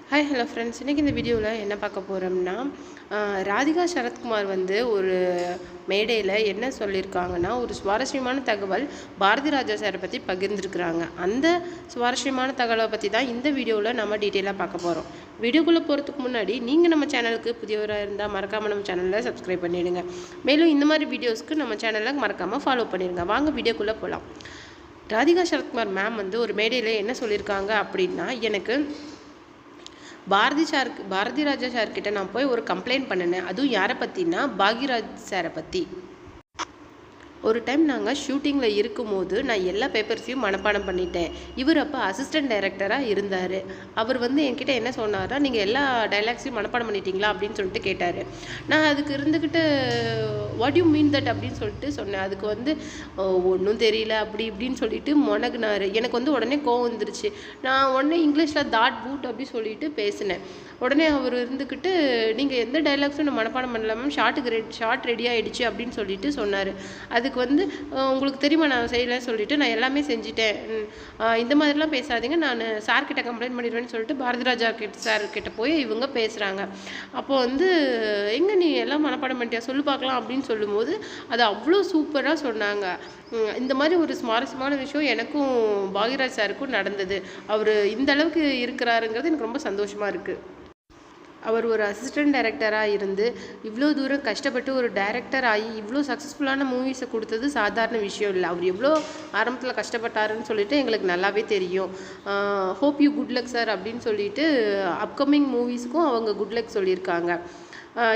Hi hello friends, இன்றைக்கி இந்த வீடியோவில் என்ன பார்க்க போகிறோம்னா, ராதிகா சரத்குமார் வந்து ஒரு மேடையில் என்ன சொல்லியிருக்காங்கன்னா, ஒரு சுவாரஸ்யமான தகவல் பாரதி ராஜா சாரை பற்றி பகிர்ந்துருக்குறாங்க. அந்த சுவாரஸ்யமான தகவலை பற்றி தான் இந்த வீடியோவில் நம்ம டீட்டெயிலாக பார்க்க போகிறோம். வீடியோக்குள்ளே போகிறதுக்கு முன்னாடி நீங்கள் நம்ம சேனலுக்கு புதியவராக இருந்தால் மறக்காமல் நம்ம சேனலில் சப்ஸ்கிரைப் பண்ணிவிடுங்க. மேலும் இந்த மாதிரி வீடியோஸ்க்கு நம்ம சேனலில் மறக்காமல் ஃபாலோ பண்ணிடுங்க. வாங்க வீடியோக்குள்ளே போகலாம். ராதிகா சரத்குமார் மேம் வந்து ஒரு மேடையில் என்ன சொல்லியிருக்காங்க அப்படின்னா, எனக்கு பாரதி ராஜா சார்கிட்ட நான் போய் ஒரு கம்ப்ளைண்ட் பண்ணினேன். அதுவும் யாரை பற்றினா, பாக்யராஜ் சாரை பற்றி. ஒரு டைம் நாங்கள் ஷூட்டிங்கில் இருக்கும்போது நான் எல்லா பேப்பர்ஸையும் மனப்பாடம் பண்ணிட்டேன். இவர் அப்போ அசிஸ்டன்ட் டைரக்டராக இருந்தார். அவர் வந்து என்கிட்ட என்ன சொன்னார்னா, நீங்கள் எல்லா டைலாக்ஸையும் மனப்பாடம் பண்ணிட்டீங்களா அப்படின்னு சொல்லிட்டு கேட்டார். நான் அதுக்கு இருந்துக்கிட்டு வாட் யூ மீன் தட் அப்படின்னு சொல்லிட்டு சொன்னேன். அதுக்கு வந்து ஒன்றும் தெரியல அப்படி இப்படின்னு சொல்லிட்டு முனகுனார். எனக்கு வந்து உடனே கோவம் வந்துருச்சு. நான் உடனே இங்கிலீஷில் தாட் பூட் அப்படி சொல்லிட்டு பேசினேன். உடனே அவர் இருந்துக்கிட்டு, நீங்கள் எந்த டைலாக்ஸும் நான் மனப்பாடம் பண்ணலாமல் ஷார்ட் ரெடி ஆகிடுச்சு அப்படின்னு சொல்லிட்டு சொன்னார். அதுக்கு வந்து உங்களுக்கு தெரியுமா நான் செய்யலைன்னு சொல்லிட்டு நான் எல்லாமே செஞ்சுட்டேன், இந்த மாதிரிலாம் பேசாதீங்க, நான் சார்கிட்ட கம்ப்ளைண்ட் பண்ணிடுவேன்னு சொல்லிட்டு பாரதி ராஜா சார்கிட்ட போய் இவங்க பேசுகிறாங்க. அப்போது வந்து எங்கே நீ எல்லாம் மனப்பாடம் பண்ணிட்டியா சொல்லு பார்க்கலாம் அப்படின்னு சொல்லும்போது அது அவ்வளோ சூப்பராக சொன்னாங்க. இந்த மாதிரி ஒரு சுவாரஸ்யமான விஷயம் எனக்கும் பாக்யராஜ் சாருக்கும் நடந்தது. அவர் இந்த அளவுக்கு இருக்கிறாருங்கிறது எனக்கு ரொம்ப சந்தோஷமாக இருக்குது. அவர் ஒரு அசிஸ்டன்ட் டைரக்டராக இருந்து இவ்வளோ தூரம் கஷ்டப்பட்டு ஒரு டைரக்டர் ஆகி இவ்வளோ சக்ஸஸ்ஃபுல்லான மூவிஸை கொடுத்தது சாதாரண விஷயம் இல்லை. அவர் எவ்வளோ ஆரம்பத்தில் கஷ்டப்பட்டாருன்னு சொல்லிட்டு எங்களுக்கு நல்லாவே தெரியும். Hope you good luck sir அப்படின்னு சொல்லிட்டு அப்கமிங் மூவிஸுக்கும் அவங்க குட் லக் சொல்லியிருக்காங்க.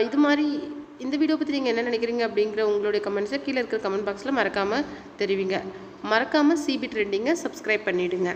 இது மாதிரி இந்த வீடியோ பற்றி நீங்கள் என்ன நினைக்கிறீங்க அப்படிங்கிற உங்களுடைய கமெண்ட்ஸை கீழே இருக்கிற கமெண்ட் பாக்ஸில் மறக்காமல் தெரிவிங்க. மறக்காமல் சிபி ட்ரெண்டிங்கை சப்ஸ்கிரைப் பண்ணிவிடுங்க.